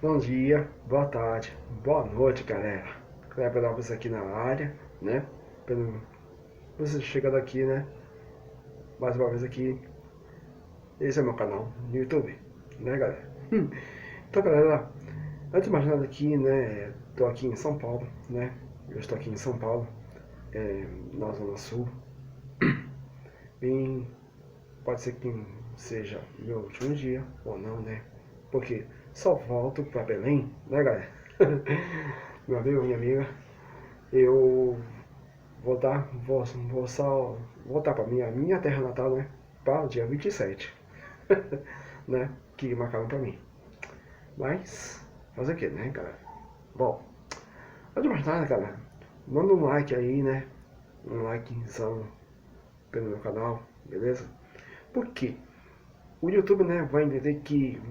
Bom dia, boa tarde, boa noite, galera. Kleber Alves aqui na área, né? Pelo você chegando aqui, né? Mais uma vez aqui. Esse é meu canal no YouTube, né, galera? Então, galera, antes de mais nada aqui, né? Tô aqui em São Paulo, né? Eu estou aqui em São Paulo, na Zona Sul. Bem, pode ser que seja meu último dia ou não, né? Porque só volto pra Belém, né, galera? Meu amigo, minha amiga, eu vou só voltar para minha terra natal, né? Para o dia 27, né? Que marcaram para mim. Mas, fazer o que, né, galera? Bom, antes de mais nada, galera, manda um like aí, né? Um likezão pelo meu canal, beleza? Porque o YouTube, né, vai entender que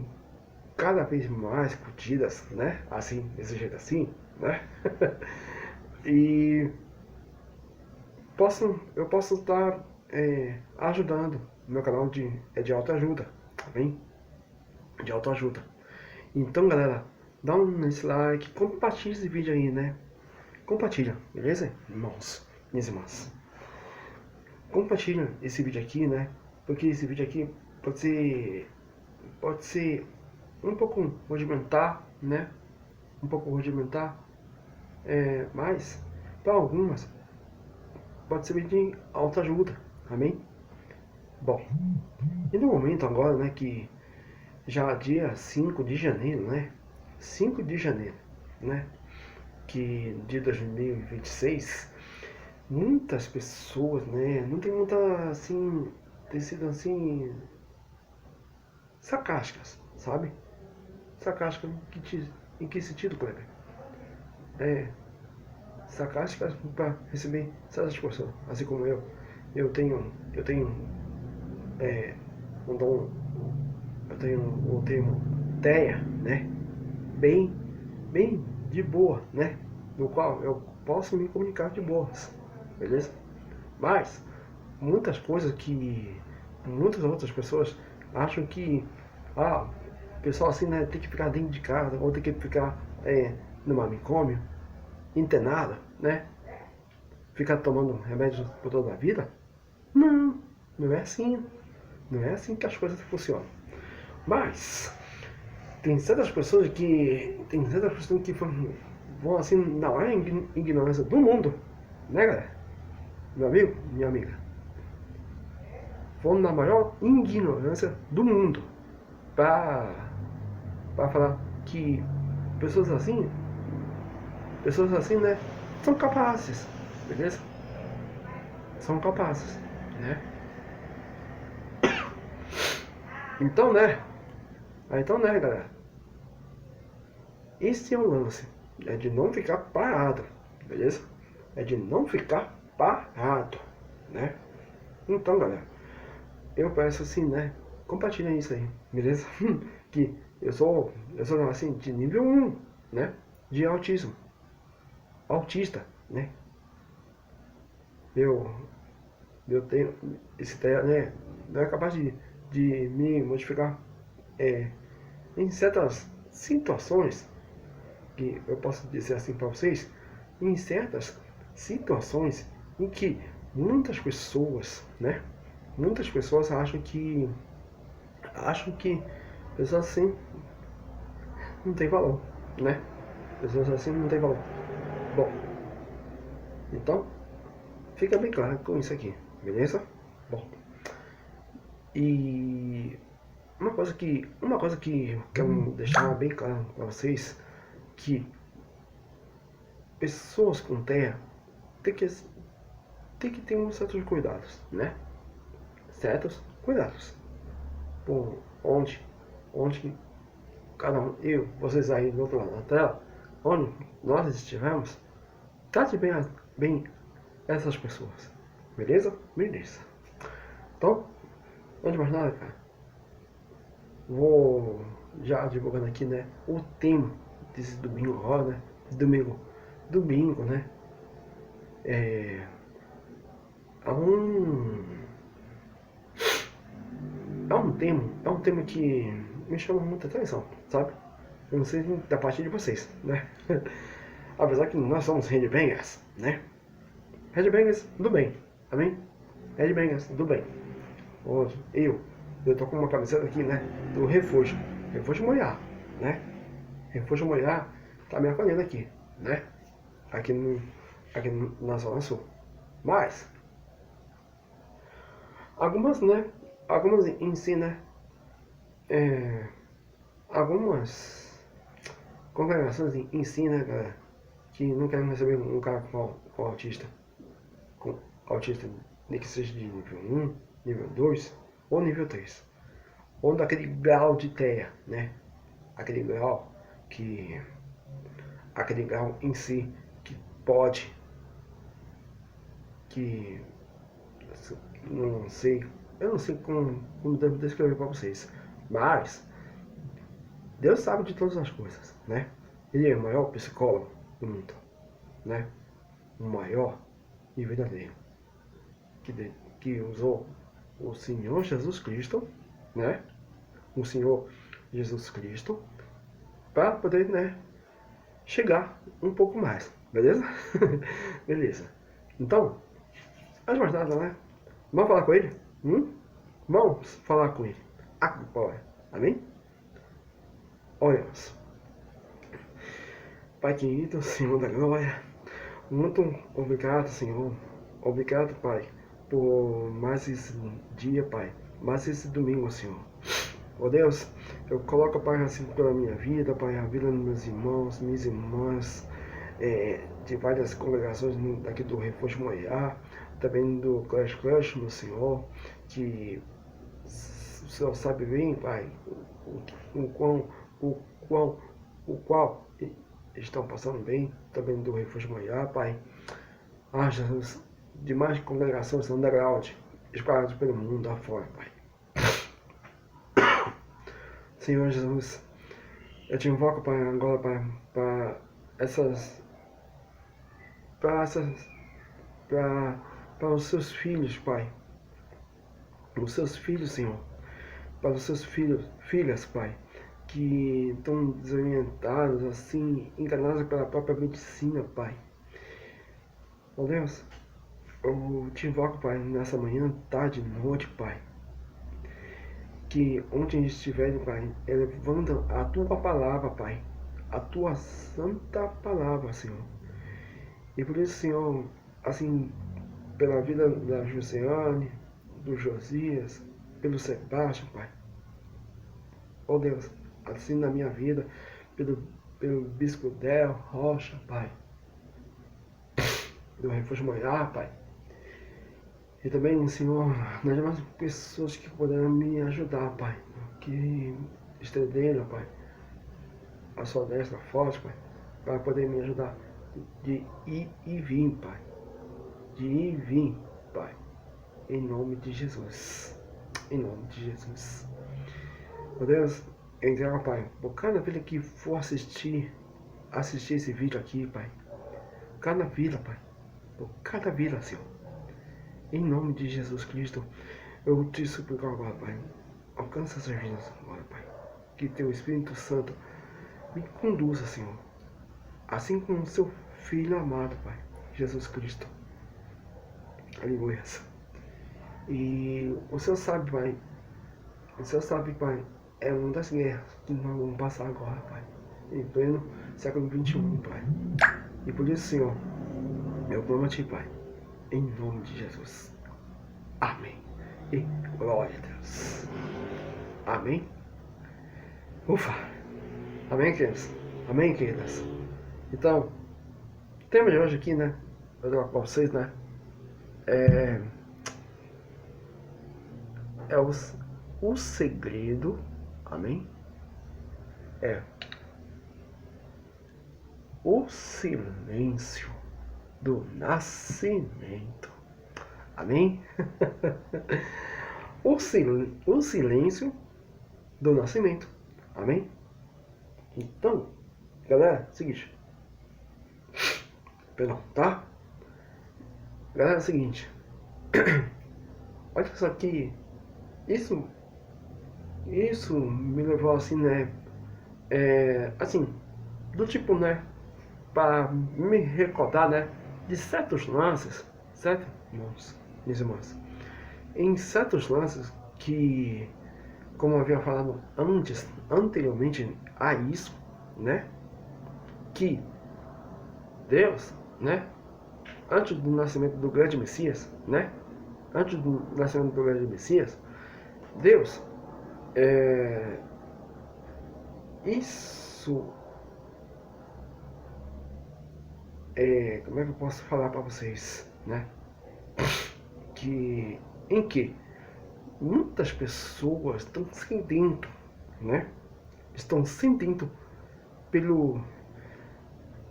cada vez mais curtidas, né? Assim, desse jeito assim, né? E eu posso estar ajudando. Meu canal é de autoajuda, tá bem? De autoajuda. Então, galera, dá um like, compartilha esse vídeo aí, né? Compartilha, beleza? Irmãos, minhas irmãs. Compartilha esse vídeo aqui, né? Porque esse vídeo aqui pode ser um pouco rudimentar, né? Um pouco rudimentar, mas para algumas pode ser de autoajuda, amém? Bom, e no momento agora, né, que já dia 5 de janeiro, né? 5 de janeiro, né? Que de 2026, muitas pessoas, né? Não tem muita, assim, tem sido assim, sarcásticas, sabe? Sarcásticas em que sentido, Kleber? É, sarcásticas para receber certas pessoas, assim como eu tenho um dom, eu tenho o termo teia, né? Bem, bem de boa, né? No qual eu posso me comunicar de boas, beleza? Mas muitas coisas que muitas outras pessoas acham que o pessoal assim, né, tem que ficar dentro de casa ou tem que ficar no manicômio, internado, né? Ficar tomando remédios por toda a vida. Não, não é assim. Não é assim que as coisas funcionam. Mas tem certas pessoas que vão assim na maior ignorância do mundo, né, galera? Meu amigo, minha amiga, vão na maior ignorância do mundo para falar que pessoas assim, pessoas assim, né, são capazes, beleza? São capazes, né? Então, né? Então, né, galera? Esse é o lance, é de não ficar parado, beleza? É de não ficar parado, né? Então, galera, eu peço assim, né? Compartilha isso aí, beleza? Que eu sou assim, de nível 1, né? De autismo. Autista, né? Eu, eu tenho esse, né? Não é capaz de me modificar em certas situações, que eu posso dizer assim para vocês, em certas situações em que muitas pessoas, né? Muitas pessoas acham que pessoas assim não tem valor, né? Pessoas assim não tem valor. Bom, então fica bem claro com isso aqui, beleza? Bom, e uma coisa que eu quero deixar bem claro para vocês, que pessoas com terra tem que, tem que ter uns certos cuidados, né? Certos cuidados. Por onde cada um, vocês aí do outro lado da tela, onde nós estivermos, trate bem essas pessoas. Beleza? Beleza. Então, antes de mais nada, cara, vou já divulgando aqui, né, o tema desse domingo agora, né? Domingo, né? É, é um, é um tema que me chama muita atenção, sabe? Eu não sei da parte de vocês, né? Apesar que nós somos headbangers, né? Headbangers do bem, amém? Headbangers do bem. Hoje, eu tô com uma camiseta aqui, né? Do Refúgio. Refúgio Moiá, né? Refúgio Moiá tá me acolhendo aqui, né? Aqui na Zona Sul. Mas, algumas, né? Algumas em si, né? Algumas congregações em si, né, galera? Que não querem receber um cara com autista. Com autista, nem que seja de nível 1, nível 2 ou nível 3. Ou daquele grau de TEA, né? Aquele grau em si que pode, que não sei, eu não sei como devo descrever para vocês, mas Deus sabe de todas as coisas, né? Ele é o maior psicólogo do mundo, né? O maior e verdadeiro que usou o Senhor Jesus Cristo, né? O Senhor Jesus Cristo para poder, né, chegar um pouco mais, beleza? Beleza. Então, as mais nada, né? Vamos falar com ele? Vamos falar com ele. Agora, amém? Oremos. Pai querido, Senhor da glória, muito obrigado, Senhor. Obrigado, Pai, por mais esse dia, Pai, mais esse domingo, Senhor. Ó Deus, eu coloco, Pai, assim pela minha vida, Pai, a vida dos meus irmãos, minhas irmãs, de várias congregações daqui do Refúgio Moiá, também do Clash, meu Senhor, que o Senhor sabe bem, Pai, o qual estão passando bem, também do Refúgio Moiá, Pai. Ah, Jesus, demais congregações underground, espalhadas pelo mundo afora, Pai. Senhor Jesus, eu te invoco, Pai, agora, Pai, para os seus filhos, Pai. Os seus filhos, Senhor. Para os seus filhas, Pai, que estão desorientados, assim, enganados pela própria medicina, Pai. Ó Deus, eu te invoco, Pai, nessa manhã, tarde, noite, Pai. Que onde eles estiverem, Pai, levanta a tua palavra, Pai. A tua santa palavra, Senhor. E por isso, Senhor, assim, pela vida da Josiane, do Josias, pelo Sebastião, Pai. Ó Deus, assim na minha vida, pelo Bispo Del Rocha, Pai. Do Refúgio Moiá, Pai. E também, Senhor, nas demais pessoas que puderam me ajudar, Pai. Que estenderam, Pai, a sua destra forte, Pai, para poder me ajudar de ir e vir, Pai. De ir e vir, Pai. Em nome de Jesus. Em nome de Jesus. Meu Deus, eu entrego, Pai, por cada vida que for assistir esse vídeo aqui, Pai. Cada vida, Pai. Por cada vida, Senhor. Em nome de Jesus Cristo, eu te suplico agora, Pai. Alcança essas vidas agora, Pai. Que teu Espírito Santo me conduza, Senhor. Assim como o seu Filho amado, Pai. Jesus Cristo. Aleluia. E o Senhor sabe, Pai. O Senhor sabe, Pai. É uma das guerras que nós vamos passar agora, Pai. Em pleno século XXI, Pai. E por isso, Senhor, eu clamo a Ti, Pai. Em nome de Jesus. Amém. E glória a Deus. Amém. Ufa. Amém, queridos. Amém, queridas. Então, o tema de hoje aqui, né? Eu vou para vocês, né? É o segredo. Amém? É o silêncio do nascimento. Amém? o silêncio do nascimento. Amém? Então, galera, seguinte. Perdão, tá? Galera, é o seguinte. Olha só que isso me levou assim, né? assim, do tipo, né, para me recordar, né, de certos lances, certo, irmãos, minhas irmãs, em certos lances que, como eu havia falado anteriormente a isso, né, que Deus, né, antes do nascimento do grande Messias, né, antes do nascimento do grande Messias, Deus, isso, como é que eu posso falar para vocês, né, que, em que muitas pessoas estão sedentas, né, estão sedentas pelo,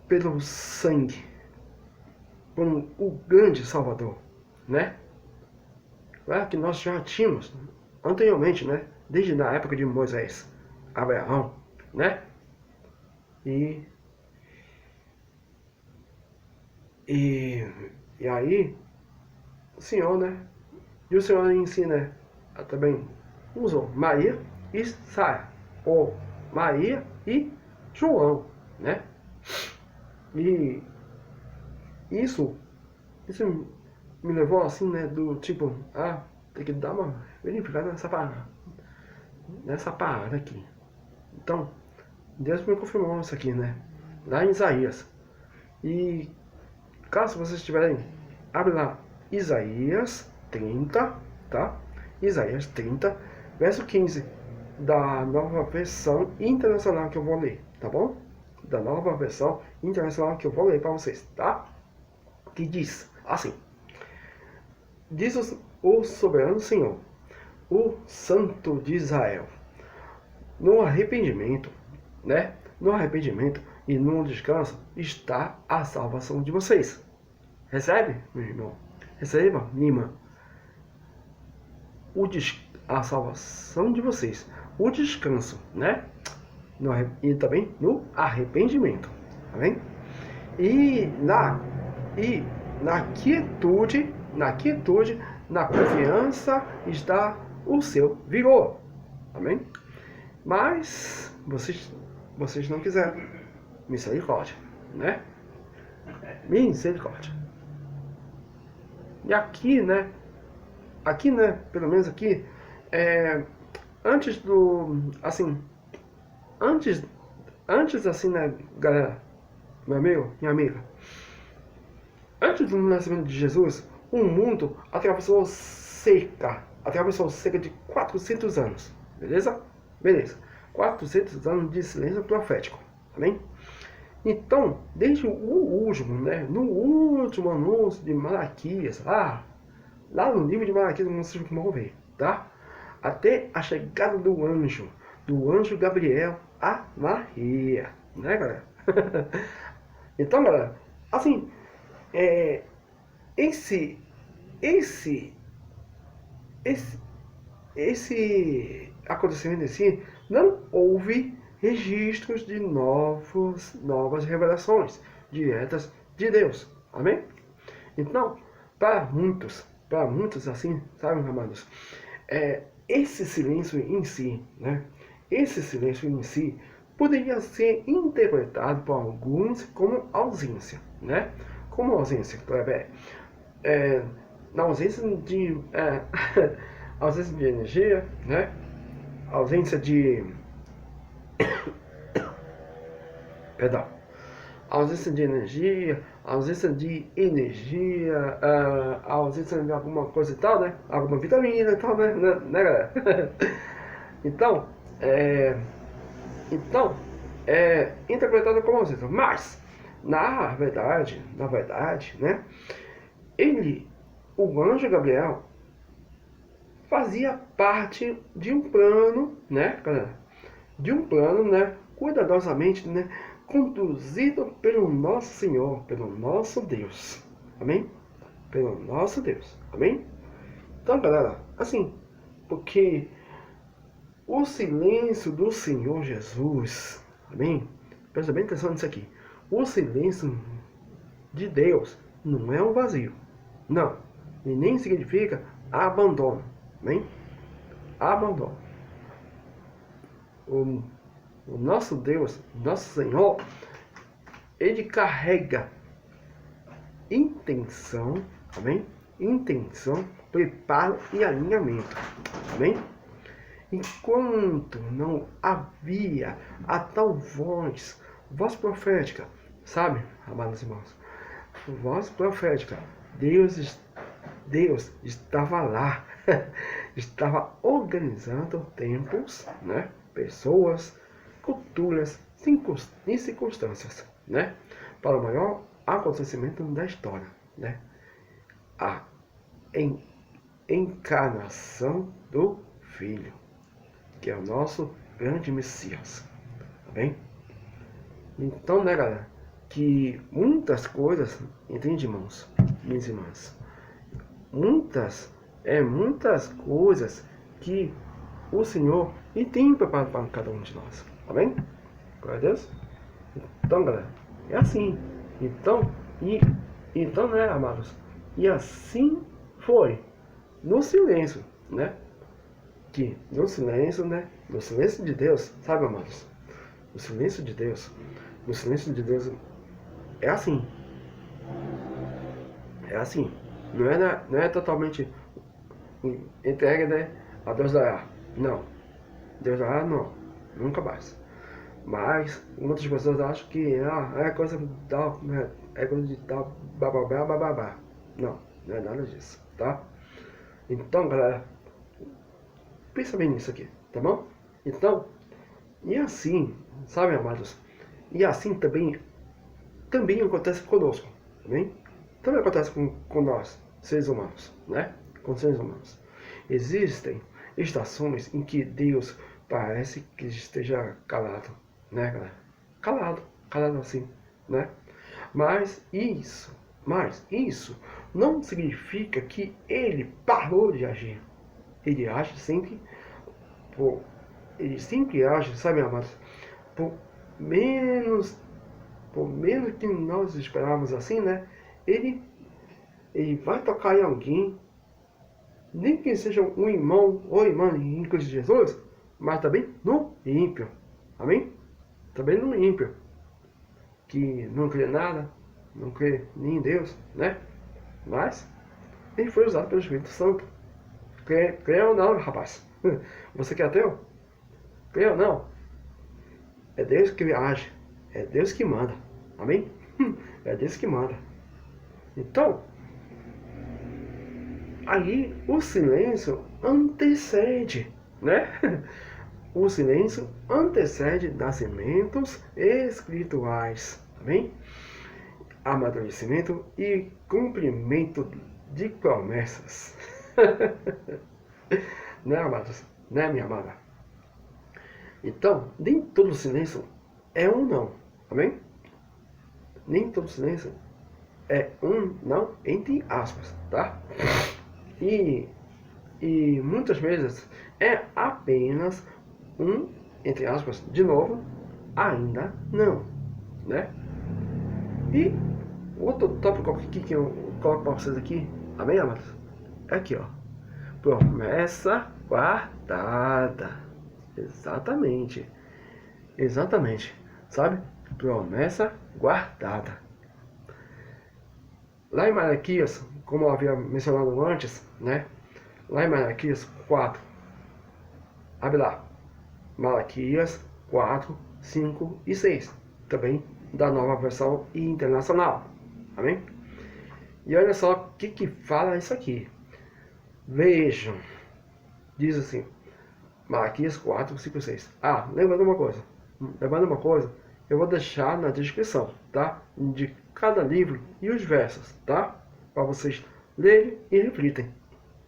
pelo sangue, por o grande Salvador, né? Claro que nós já tínhamos anteriormente, né? Desde a época de Moisés, Abraão, né? E, e, e aí, o Senhor, né? E o Senhor em si, né? Também usou Maria e Sara, ou Maria e João, né? E isso me levou assim, né? Do tipo, tem que dar uma verificada nessa parada aqui. Então, Deus me confirmou isso aqui, né? Lá em Isaías. E caso vocês tiverem, abre lá Isaías 30, tá? Isaías 30, verso 15, da nova versão internacional que eu vou ler, tá bom? Da nova versão internacional que eu vou ler para vocês, tá? Que diz assim: diz o soberano Senhor, o Santo de Israel, no arrependimento, né? No arrependimento e no descanso está a salvação de vocês. Recebe, meu irmão? Receba, minha irmã. A salvação de vocês. O descanso, né? E também no arrependimento. Amém? E na quietude, na confiança está o seu vigor. Amém? Mas vocês não quiseram. Misericórdia, né? Misericórdia. E aqui, né? Pelo menos aqui, antes do, assim, antes assim, né, galera, meu amigo, minha amiga, antes do nascimento de Jesus, o mundo atravessou cerca de 400 anos, beleza? Beleza, 400 anos de silêncio profético, amém? Então, desde o último, né, no último anúncio de Malaquias, lá no livro de Malaquias, vocês vão ver, tá? Até a chegada do anjo Gabriel a Maria, né, galera? Então, galera, assim, esse, esse, esse acontecimento em si, não houve registros de novas revelações diretas de Deus, amém? Então, para muitos assim, sabe, amados, esse silêncio em si, né? Esse silêncio em si poderia ser interpretado por alguns como ausência, né? Como ausência, na ausência de ausência de energia, né? Ausência de perdão, ausência de energia, ausência ausência de alguma coisa e tal, né? Alguma vitamina e tal, né, galera? Então, interpretado como ausência. Mas, na verdade, né? O anjo Gabriel, fazia parte de um plano, né, galera? De um plano, né? Cuidadosamente, né? Conduzido pelo nosso Senhor, pelo nosso Deus. Amém? Pelo nosso Deus. Amém? Então, galera, assim, porque o silêncio do Senhor Jesus, amém? Presta bem atenção nisso aqui. O silêncio de Deus não é um vazio. Não. E nem significa abandono. Amém? Abandono. o nosso Deus, nosso Senhor, Ele carrega intenção, amém? Intenção, preparo e alinhamento, amém? Enquanto não havia a tal voz profética, sabe, amados irmãos? Voz profética, Deus estava lá, estava organizando tempos, né? Pessoas, culturas e circunstâncias, né? Para o maior acontecimento da história, né? A encarnação do Filho, que é o nosso grande Messias, tá bem? Então, né, galera, que muitas coisas, entende, irmãos, minhas irmãs, muitas coisas que o Senhor tem preparado para cada um de nós, tá bem? Glória a Deus. Então, galera, é assim. Então, né, amados, e assim foi no silêncio, né? Que no silêncio, né? No silêncio de Deus, sabe, amados? No silêncio de Deus é assim. É assim. Não é totalmente entregue, né, a Deus dará. Não. Deus dará, não. Nunca mais. Mas muitas pessoas acham que é coisa tal, é coisa de tal, bababá. Não é nada disso, tá? Então, galera, pensa bem nisso aqui, tá bom? Então, e assim, sabe, amados? E assim também acontece conosco, também? Também acontece com nós, seres humanos, né? Com seres humanos. Existem estações em que Deus parece que esteja calado, né, galera? Calado assim, né? Mas isso não significa que ele parou de agir. Ele age sempre, ele sempre age, sabe, amados, por menos que nós esperávamos assim, né? Ele vai tocar em alguém, nem que seja um irmão ou irmã em Cristo Jesus, mas também no ímpio, amém? Também no ímpio, que não crê nada, não crê nem em Deus, né? Mas ele foi usado pelo Espírito Santo. Crê ou não, rapaz? Você que é ateu? Crê ou não? É Deus que age, é Deus que manda, amém? É Deus que manda. Então, aí o silêncio antecede, né? O silêncio antecede nascimentos espirituais, amém? Amadurecimento e cumprimento de promessas. Né, amados? Né, minha amada? Então, nem todo silêncio é um não, amém? Nem todo silêncio é um não, entre aspas, tá? E muitas vezes é apenas um, entre aspas, de novo, ainda não, né? E outro tópico aqui que eu coloco para vocês aqui, amém, amados? É aqui, ó. Promessa guardada. Exatamente. Sabe? Promessa guardada. Lá em Malaquias, como eu havia mencionado antes, né? Lá em Malaquias 4. Abre lá. Malaquias 4, 5 e 6. Também da nova versão internacional. Amém? E olha só o que fala isso aqui. Vejam. Diz assim. Malaquias 4, 5 e 6. Lembrando uma coisa. Eu vou deixar na descrição, tá? De cada livro e os versos, tá? Para vocês lerem e refletirem.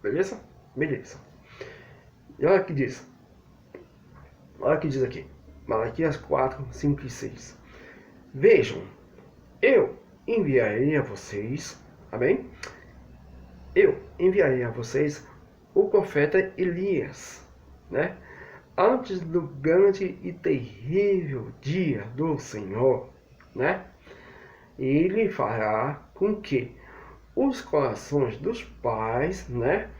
Beleza? Beleza. E olha o que diz. Olha o que diz aqui. Malaquias 4, 5 e 6. Vejam, eu enviarei a vocês, amém? Eu enviarei a vocês o profeta Elias, né? Antes do grande e terrível dia do Senhor, né? Ele fará com que os corações dos pais, né,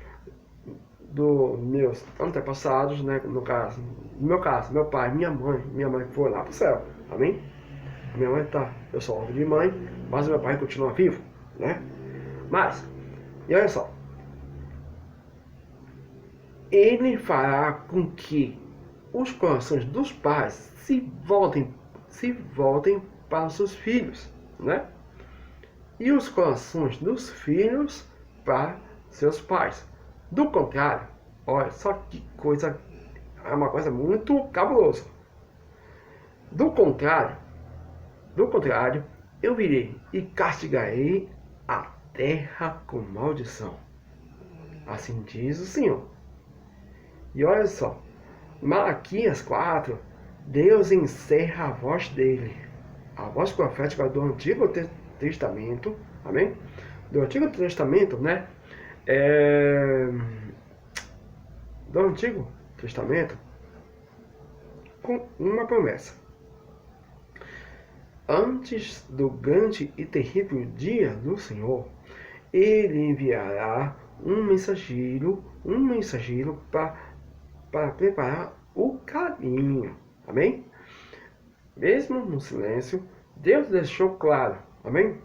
dos meus antepassados, né? No meu caso, meu pai, minha mãe foi lá pro céu, amém? Minha mãe tá, eu sou órfão de mãe, mas meu pai continua vivo, né? Mas, e olha só, ele fará com que os corações dos pais se voltem para os seus filhos, né? E os corações dos filhos para seus pais. Do contrário, olha só que coisa, é uma coisa muito cabulosa. Do contrário, eu virei e castigarei a terra com maldição. Assim diz o Senhor. E olha só, Malaquias 4, Deus encerra a voz dele, a voz profética do Antigo Testamento, amém? Do Antigo Testamento, né? Do Antigo Testamento, com uma promessa. Antes do grande e terrível dia do Senhor, ele enviará um mensageiro para preparar o caminho. Amém? Mesmo no silêncio, Deus deixou claro, amém?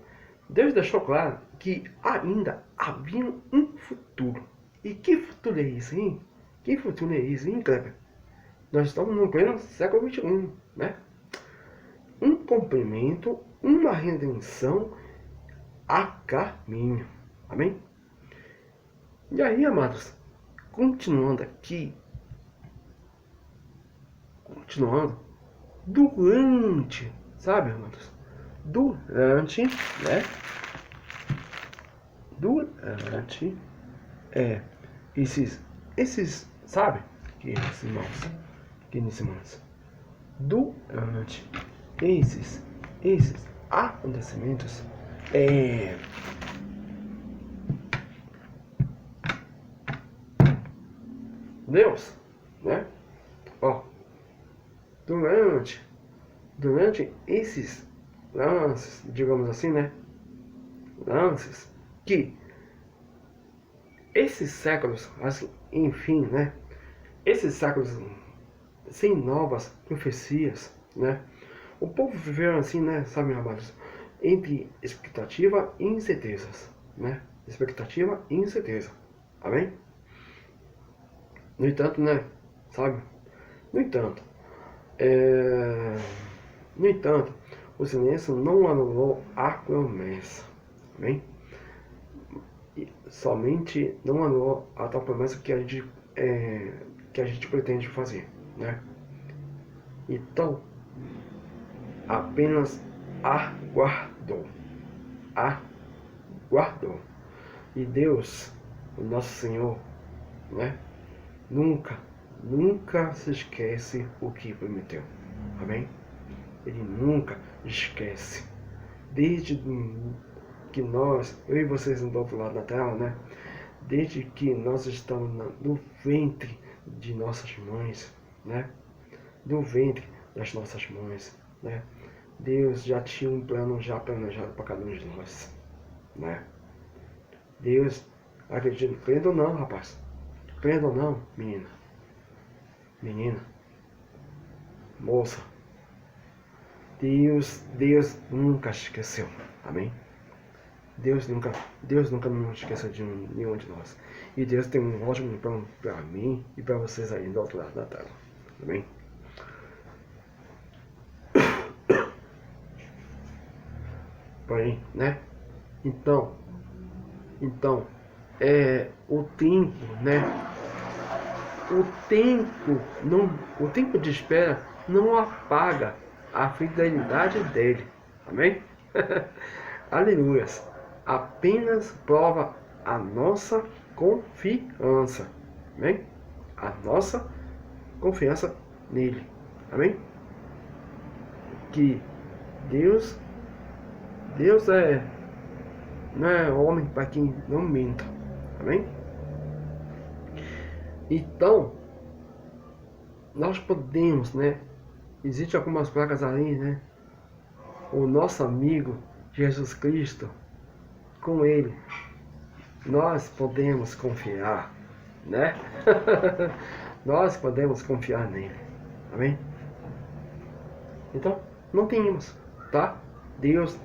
Deus deixou claro que ainda havia um futuro. E que futuro é esse, hein? Que futuro é esse, hein, Kleber? Nós estamos no pleno século XXI, né? Um cumprimento, uma redenção a caminho. Amém? E aí, amados, continuando, durante, sabe, amados? Durante, né? Durante, esses, sabe? Queridos irmãos, durante esses acontecimentos, Deus, né? Ó, durante esses lances, digamos assim, né? Lances que esses séculos, enfim, né? Esses séculos sem novas profecias, né? O povo viveu assim, né? Sabe, amados? Entre expectativa e incertezas, né? Expectativa e incerteza. Amém? No entanto, né? Sabe? No entanto, o silêncio não anulou a promessa. Amém? E somente não anulou a tal promessa que a gente pretende fazer, né? Então, apenas aguardou. E Deus, o nosso Senhor, né? Nunca se esquece o que prometeu. Amém? Ele nunca esquece. Desde que nós, eu e vocês do outro lado da tela, né? Desde que nós estamos no ventre de nossas mães, né? No ventre das nossas mães, né? Deus já tinha um plano já planejado para cada um de nós, né? Deus, acredito, crendo ou não, rapaz, crendo ou não, menina, moça, Deus nunca esqueceu, amém? Deus nunca nos esqueceu de nenhum de nós. E Deus tem um ótimo plano para mim e para vocês aí do outro lado da tela, amém? Porém, né? Então, o tempo, né? O tempo de espera não apaga a fidelidade dele. Amém? Aleluias. Apenas prova a nossa confiança. Amém? A nossa confiança nele. Amém? Que Deus não é homem para quem não minta. Amém? Então, nós podemos, né? Existem algumas placas ali, né? O nosso amigo Jesus Cristo, com ele, nós podemos confiar. né? Nós podemos confiar nele. Amém? Então, não tenhamos, tá? Deus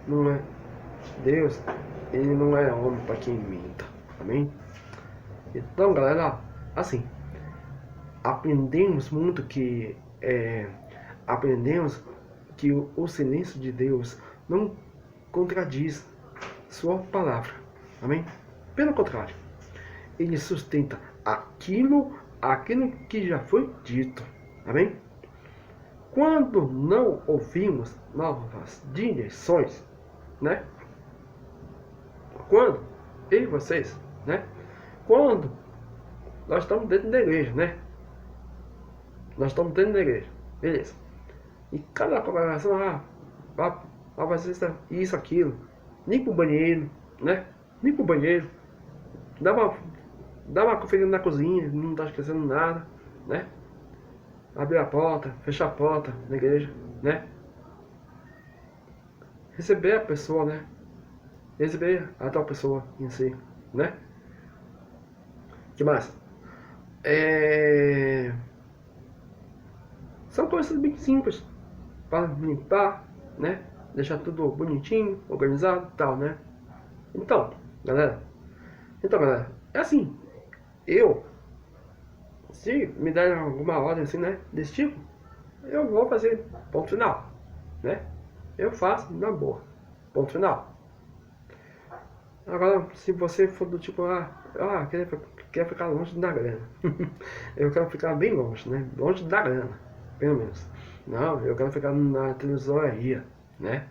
não é Deus, ele não é homem para quem minta. Amém? Então, galera, assim, aprendemos muito que aprendemos que o silêncio de Deus não contradiz sua palavra. Amém? Pelo contrário, ele sustenta aquilo que já foi dito. Amém? Quando não ouvimos novas direções, né? Quando eu e vocês, né? Quando nós estamos dentro da igreja, né? Nós estamos dentro da igreja, beleza? E cada congregação, vai fazer isso, aquilo. Limpa o banheiro, né? Limpa o banheiro. Dá uma conferida na cozinha, não está esquecendo nada, né? Abrir a porta, fechar a porta na igreja, né? Receber a pessoa, né? Receber a tal pessoa em si, né? Que mais? São coisas bem simples para limpar, né? Deixar tudo bonitinho, organizado e tal, né? Então, galera, é assim, se me der alguma ordem assim, né, desse tipo, eu vou fazer ponto final, né? Eu faço na boa, ponto final. Agora, se você for do tipo, quer ficar longe da grana, eu quero ficar bem longe, né? Longe da grana, pelo menos. Não, eu quero ficar na tesouraria, né?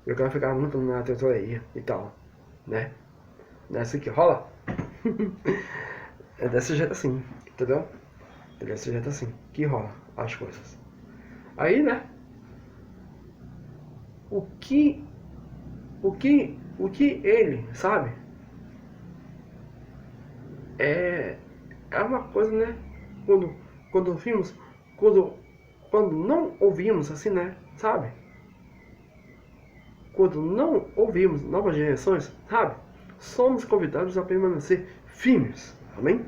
Eu quero ficar muito na tesouraria e tal, né? Não é assim que rola? É desse jeito assim, entendeu? É desse jeito assim que rola as coisas. Aí, né? O que ele, sabe? É uma coisa, né? Quando ouvimos, quando não ouvimos assim, né? Sabe? Quando não ouvimos novas direções, sabe? Somos convidados a permanecer firmes, amém?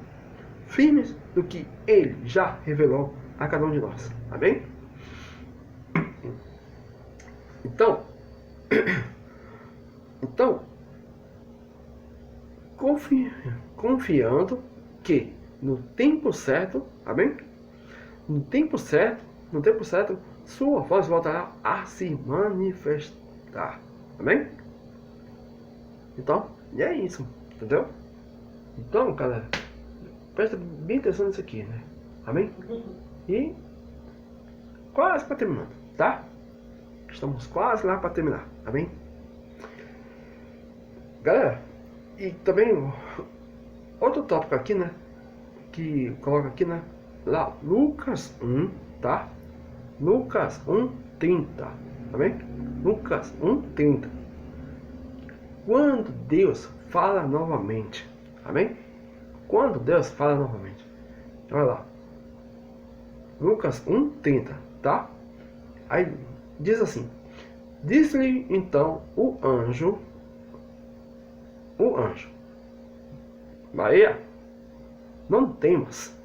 Firmes do que ele já revelou a cada um de nós, amém? Então, confiando que no tempo certo, amém? No tempo certo, sua voz voltará a se manifestar, amém? Então, e é isso, entendeu? Então, cara, presta bem atenção nisso aqui, né? Amém? E quase para terminar, tá? Estamos quase lá para terminar, amém? Galera, e também outro tópico aqui, né? Que coloca aqui, né? Lá, Lucas 1, tá? Lucas 1:30, tá bem? Lucas 1:30. Quando Deus fala novamente, amém? Quando Deus fala novamente, olha lá, Lucas 1:30, tá? Aí diz assim: disse-lhe então o anjo, Maria, não temas,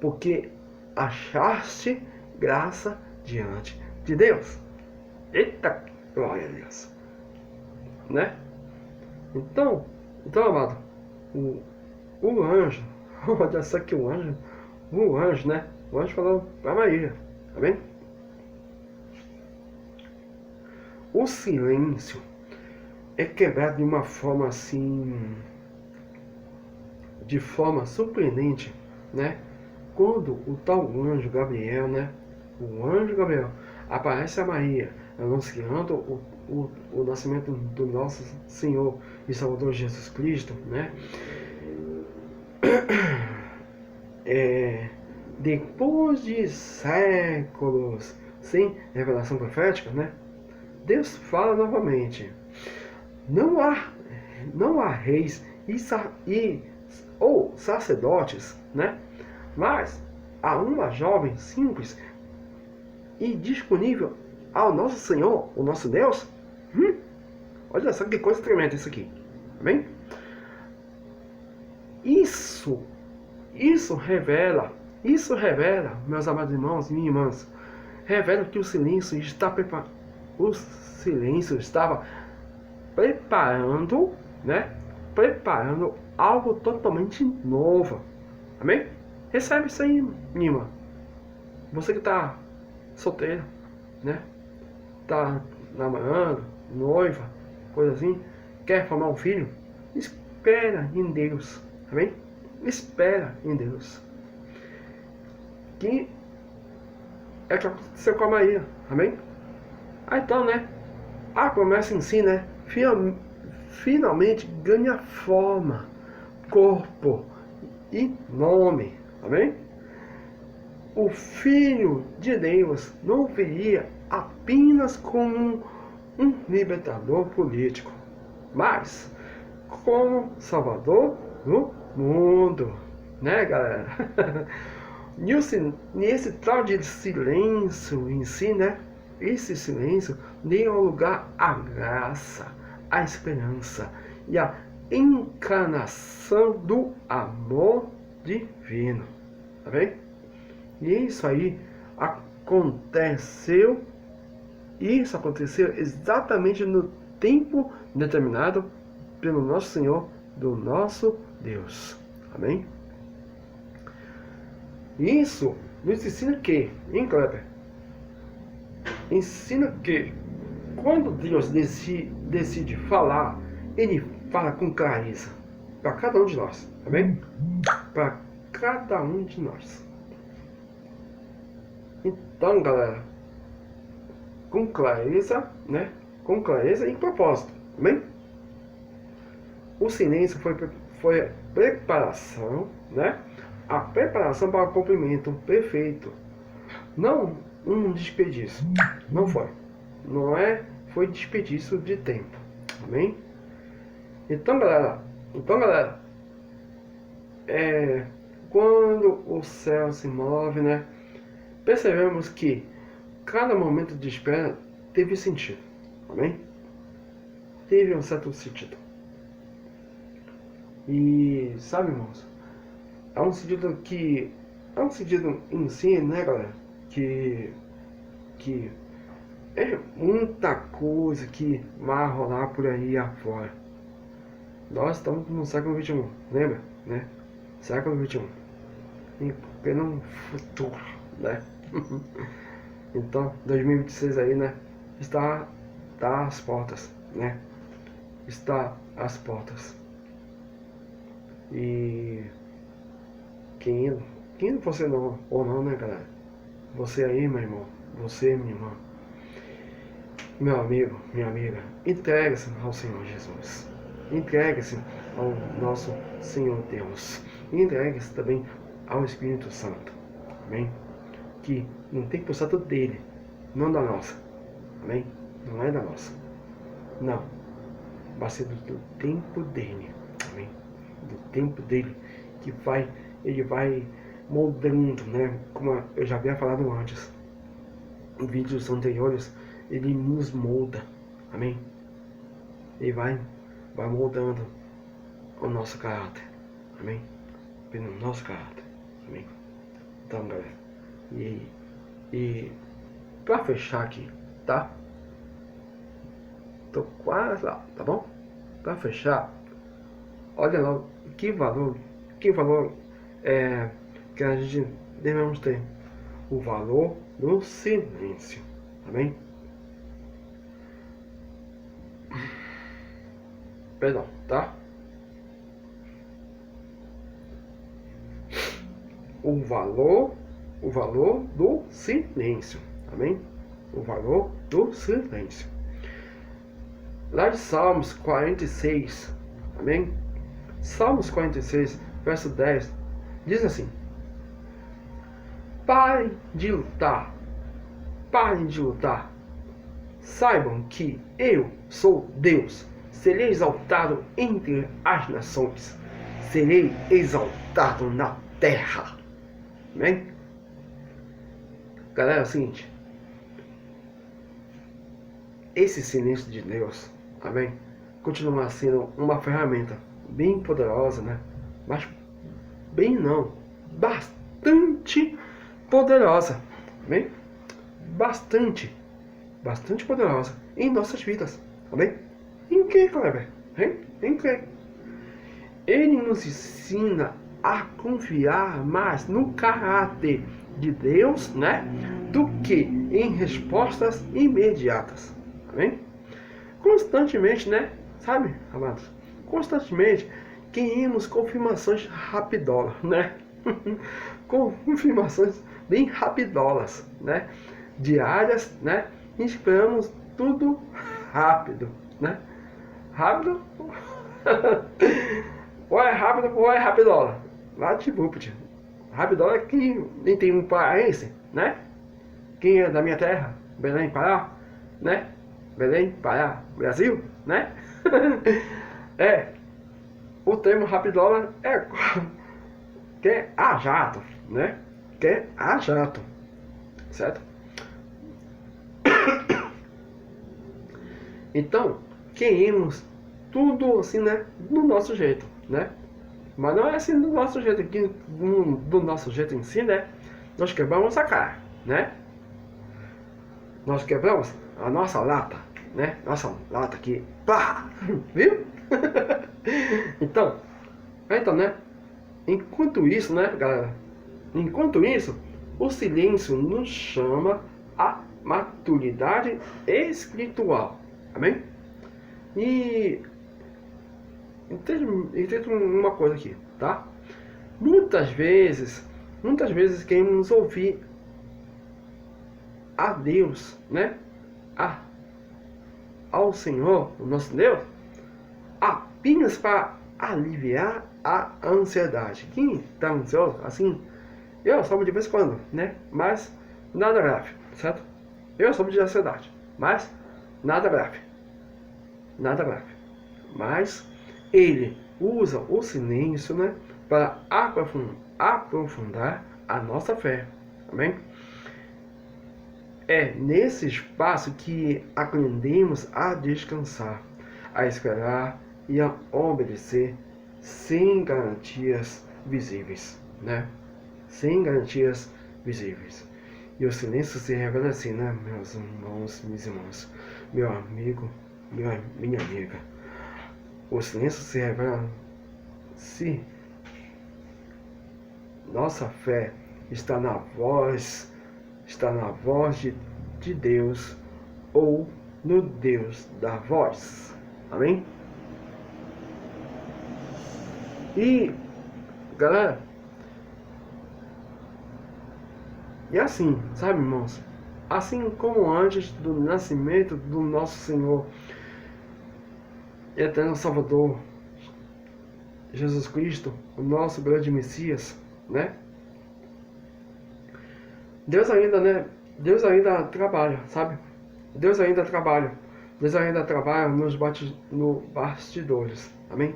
porque achaste graça diante de Deus. Eita, glória a Deus, né? Então, amado, o anjo, olha só que o anjo, né? O anjo falou para Maria, tá bem? O silêncio é quebrado de uma forma assim, de forma surpreendente, né? Quando o tal anjo Gabriel, né? O anjo Gabriel aparece a Maria, anunciando o nascimento do nosso Senhor e Salvador Jesus Cristo, né? Depois de séculos sem revelação profética, né? Deus fala novamente. Não há reis ou sacerdotes, né? Mas há uma jovem simples e disponível ao nosso Senhor, o nosso Deus. Olha só que coisa tremenda isso aqui, amém? Isso Isso revela, meus amados irmãos e minhas irmãs, revela que o silêncio estava preparando, né? Preparando algo totalmente novo. Amém? Recebe isso aí, minha irmã. Você que está solteiro, né? Tá namorando, noiva, coisa assim, quer formar um filho, espera em Deus. Amém? Espera em Deus. Que é o que aconteceu com a Maria. Amém? Então, né? A promessa em si, né? Finalmente ganha forma, corpo e nome. Amém? O Filho de Deus não viria apenas como um libertador político, mas como Salvador do mundo. Né, galera? E esse tal de silêncio em si, né? Esse silêncio deu lugar à graça, à esperança e à encarnação do amor divino. Tá bem? E isso aí aconteceu. Isso aconteceu exatamente no tempo determinado pelo nosso Senhor, do nosso Deus. Amém? Isso nos ensina que, hein, Kleber? Ensina que quando Deus decide falar, Ele fala com clareza para cada um de nós. Amém? Para cada um de nós. Então, galera, com clareza, né? Com clareza e propósito. Amém? O silêncio foi a preparação, né? A preparação para o cumprimento perfeito. Não um desperdício. Não foi. Não foi desperdício de tempo. Amém? Então, galera, quando o céu se move, né? Percebemos que cada momento de espera teve sentido. Amém? Teve um certo sentido. E sabe, irmãos, é um sentido em si, né, galera, que é muita coisa que vai rolar por aí afora. Nós estamos no século XXI, lembra, né? Século XXI, em pleno futuro, né? Então, 2026 aí, né? Está às portas, né? Está às portas. E quem você não ou não, né, galera? Você aí, meu irmão, você, minha irmã, meu amigo, minha amiga, entregue-se ao Senhor Jesus. Entregue-se ao nosso Senhor Deus. Entregue-se também ao Espírito Santo. Amém? Que no tempo certo dele, não da nossa. Amém? Não é da nossa. Não. Vai ser do tempo dele. Amém? Do tempo dele que ele vai moldando, né? Como eu já havia falado antes, em vídeos anteriores, ele nos molda. Amém? Ele vai moldando o nosso caráter. Amém? Pelo nosso caráter. Amém? Então, galera, e pra fechar aqui, tá? Tô quase lá, tá bom? Pra fechar, olha lá que valor que a gente devemos ter. O valor do silêncio. Amém? Perdão, tá? O valor do silêncio. Amém? O valor do silêncio. Lá de Salmos 46, amém? Salmos 46, verso 10, diz assim: parem de lutar, saibam que eu sou Deus, serei exaltado entre as nações, serei exaltado na terra. Amém? Galera, é o seguinte, esse silêncio de Deus, amém, continua sendo uma ferramenta bem poderosa, né? Mas bem não, bastante poderosa, amém? Bastante poderosa em nossas vidas, amém? Em que, Kleber? Hein? Em que? Ele nos ensina a confiar mais no caráter de Deus, né? Do que em respostas imediatas, amém? Constantemente, né? Sabe, amados? Constantemente queremos confirmações rapidolas, né? Confirmações bem rapidolas, né? Diárias, né? E esperamos tudo rápido, né? Rápido? Ou é rápido ou é rapidola. Latibúpede. Rapidola é que nem tem um paraense, né? Quem é da minha terra? Belém, Pará, né? Belém, Pará, Brasil, né? O termo rapidola que é a jato, né? Que é a jato, certo? Então, queremos tudo assim, né? Do nosso jeito, né? Mas não é assim do nosso jeito aqui, do nosso jeito em si, né? Nós quebramos a cara, né? Nós quebramos a nossa lata, né? Nossa lata aqui, pá! Viu? Então, né? Enquanto isso, né, galera? Enquanto isso, o silêncio nos chama a maturidade espiritual. Amém? E entende uma coisa aqui, tá? Muitas vezes queremos ouvir a Deus, né? Ao Senhor, o nosso Deus, apenas para aliviar a ansiedade. Quem está ansioso, assim, eu soube de vez em quando, né? Mas nada grave, certo? Eu soube de ansiedade, mas nada grave. Nada grave. Mas ele usa o silêncio, né? Para aprofundar a nossa fé. Amém? É nesse espaço que aprendemos a descansar, a esperar e a obedecer sem garantias visíveis, né? Sem garantias visíveis. E o silêncio se revela assim, né, meus irmãos, minhas irmãs, meu amigo, minha amiga. O silêncio se revela se nossa fé está na voz de Deus ou no Deus da voz. Amém? E, galera, e assim, sabe, irmãos? Assim como antes do nascimento do nosso Senhor Eterno Salvador Jesus Cristo, o nosso grande Messias, né? Deus ainda trabalha, sabe? Deus ainda trabalha nos bastidores, amém?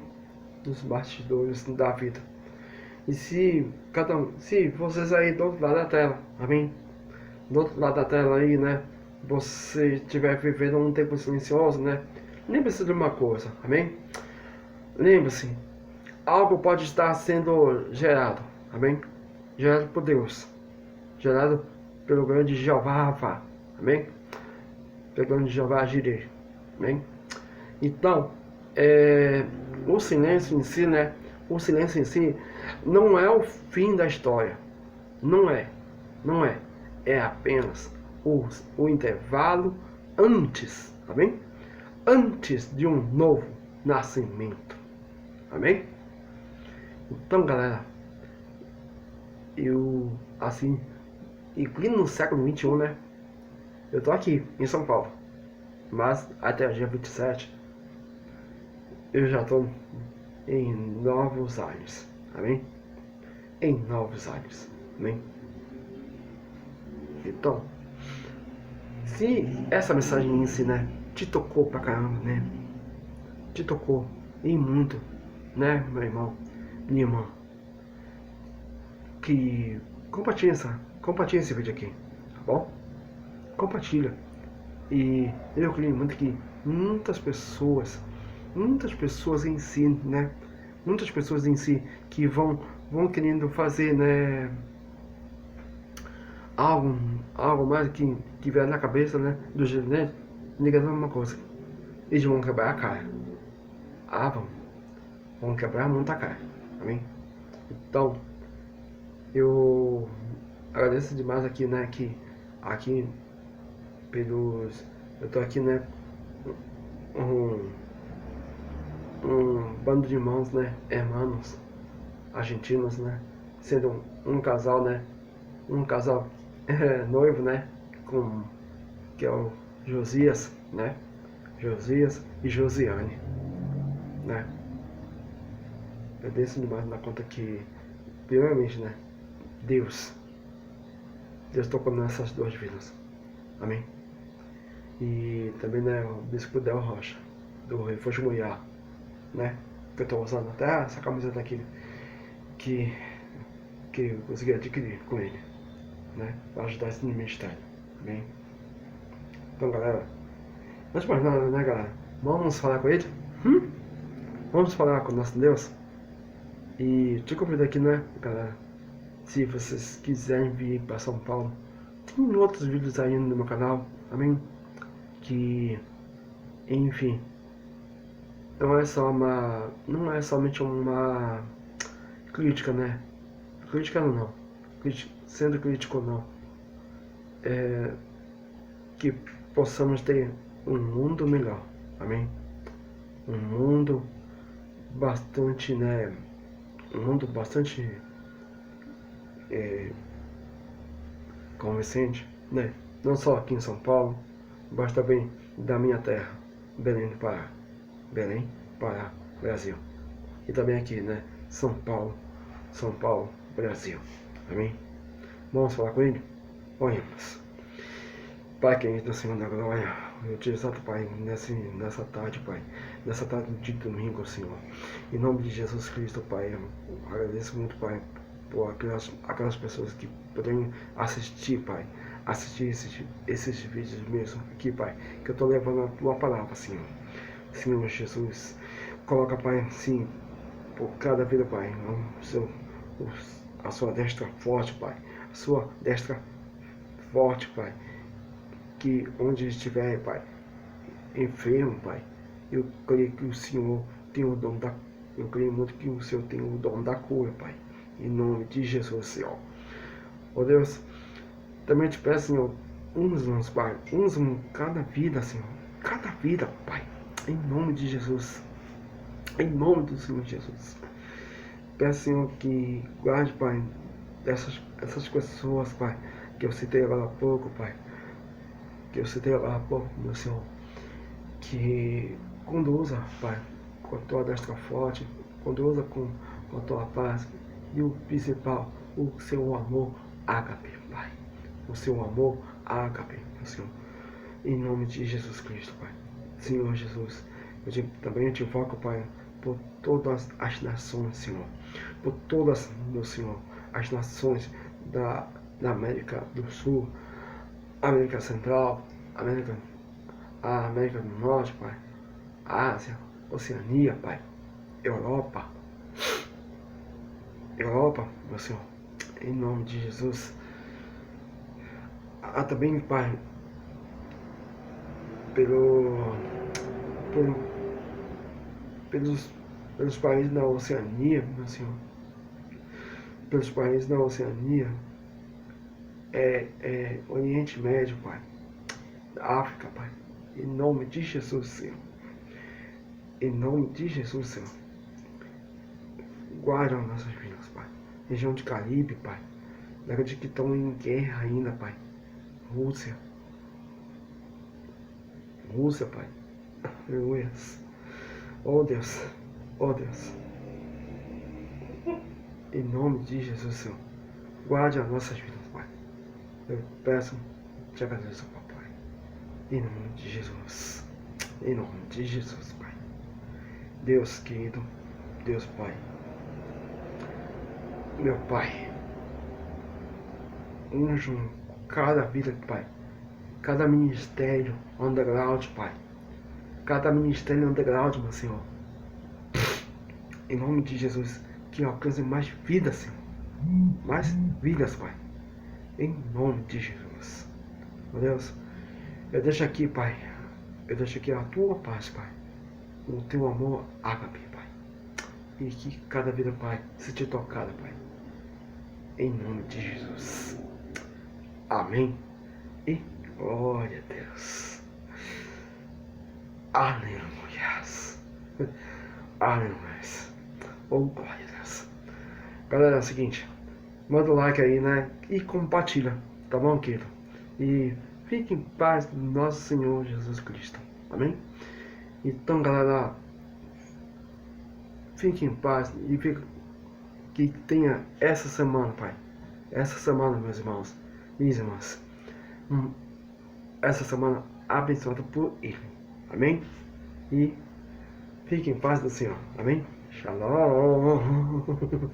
Nos bastidores da vida. E se vocês aí do outro lado da tela, amém? Do outro lado da tela aí, né? Você estiver vivendo um tempo silencioso, né? Lembre-se de uma coisa, amém? Lembre-se, algo pode estar sendo gerado, amém? Gerado por Deus, gerado pelo grande Jeová Rafa, amém? Pelo grande Jeová Jireh, amém? Então, o silêncio em si, né? O silêncio em si não é o fim da história, não é, é apenas o intervalo antes, amém? Antes de um novo nascimento, amém? Então, galera, eu, assim, e no século XXI, né? Eu tô aqui, em São Paulo, mas até o dia 27, eu já tô em novos ares, amém? Em novos ares, amém? Então, se essa mensagem em si, né, te tocou pra caramba, né? Te tocou em muito, né, meu irmão, minha irmã, que compartilha esse vídeo aqui, tá bom? Compartilha. E eu creio muito que muitas pessoas em si, né? Muitas pessoas em si que vão vão querendo fazer, né, algo mais que tiver na cabeça, né, dos gerentes, liga uma coisa, eles vão quebrar a cara. Ah, vão quebrar muita cara, amém? Então, eu agradeço demais aqui, né, que aqui pelos, eu tô aqui, né, um, um bando de irmãos, né, hermanos argentinos, né, sendo um casal, né, um casal noivo, né, com, que é o Josias, né, Josias e Josiane, né. Eu desço demais na conta que, primeiramente, né, Deus tocou nessas duas vidas, amém. E também, né, o bispo Del Rocha, do Refúgio Moiá, né, que eu estou usando até essa camiseta aqui, que eu consegui adquirir com ele, né, para ajudar esse ministério, amém. Então, galera, antes de mais nada, né, galera, vamos falar com ele? Vamos falar com o nosso Deus? E te convido aqui, né, galera, se vocês quiserem vir para São Paulo, tem outros vídeos aí no meu canal, amém? Que, enfim, não é somente uma crítica, né? Crítica não, sendo crítico não. É que possamos ter um mundo melhor, amém? Um mundo bastante, né? Um mundo bastante convincente, né? Não só aqui em São Paulo, mas também da minha terra, Belém do Pará. Belém, Pará, Brasil. E também aqui, né? São Paulo, Brasil. Amém? Vamos falar com ele? Oremos. Pai querido do Senhor da glória, eu te exalto, Pai, nessa tarde, Pai, nessa tarde de domingo, Senhor. Em nome de Jesus Cristo, Pai, eu agradeço muito, Pai, por aquelas pessoas que podem assistir, Pai, esses vídeos mesmo aqui, Pai, que eu estou levando a Tua palavra, Senhor. Senhor Jesus, coloca, Pai, sim, por cada vida, Pai, a sua destra forte, Pai, a sua destra forte, Pai, que onde estiver, Pai, enfermo, Pai, eu creio que o Senhor tem o dom eu creio muito que o Senhor tem o dom da cura, Pai, em nome de Jesus, Senhor. Ó Deus, também te peço, Senhor, uns, Pai, cada vida, Senhor, cada vida, Pai, em nome de Jesus, em nome do Senhor Jesus. Peço, Senhor, que guarde, Pai, essas pessoas, Pai, que eu citei agora há pouco, Pai, meu Senhor, que conduza, Pai, com a tua destra forte, conduza com a tua paz e o principal, o seu amor ágape, Pai, o seu amor ágape, meu Senhor, em nome de Jesus Cristo, Pai. Senhor Jesus, também te invoco, Pai, por todas as nações, Senhor, por todas, meu Senhor, as nações da América do Sul, América Central, a América do Norte, Pai, Ásia, Oceania, Pai, Europa, meu Senhor, em nome de Jesus. Também, Pai, pelos países da Oceania, meu Senhor, pelos países da Oceania, Oriente Médio, Pai, África, Pai, em nome de Jesus, Senhor, em nome de Jesus, Senhor, guarda nossas vidas, Pai, região de Caribe, Pai, daqueles que estão em guerra ainda, Pai, Rússia, Pai, aleluia, oh Deus, em nome de Jesus, Senhor, guarde as nossas vidas, Pai, eu peço, te agradeço, Papai, em nome de Jesus, Pai, Deus querido, Deus Pai, meu Pai, unge cada vida, Pai, cada ministério underground, Pai, meu Senhor, em nome de Jesus, que alcance mais vidas, Senhor. Mais vidas, Pai. Em nome de Jesus. Meu Deus, eu deixo aqui, Pai. Eu deixo aqui a tua paz, Pai. O teu amor, ágape, Pai. E que cada vida, Pai, seja tocada, Pai. Em nome de Jesus. Amém. E glória a Deus. Aleluia. Aleluia. Oh, glória a Deus. Galera, é o seguinte. Manda o like aí, né? E compartilha. Tá bom, querido? E fique em paz do nosso Senhor Jesus Cristo. Amém? Então, galera, fique em paz e que tenha essa semana, Pai. Essa semana, meus irmãos, minhas irmãs. Essa semana abençoada por Ele. Amém? E fique em paz do Senhor. Amém? Shalom.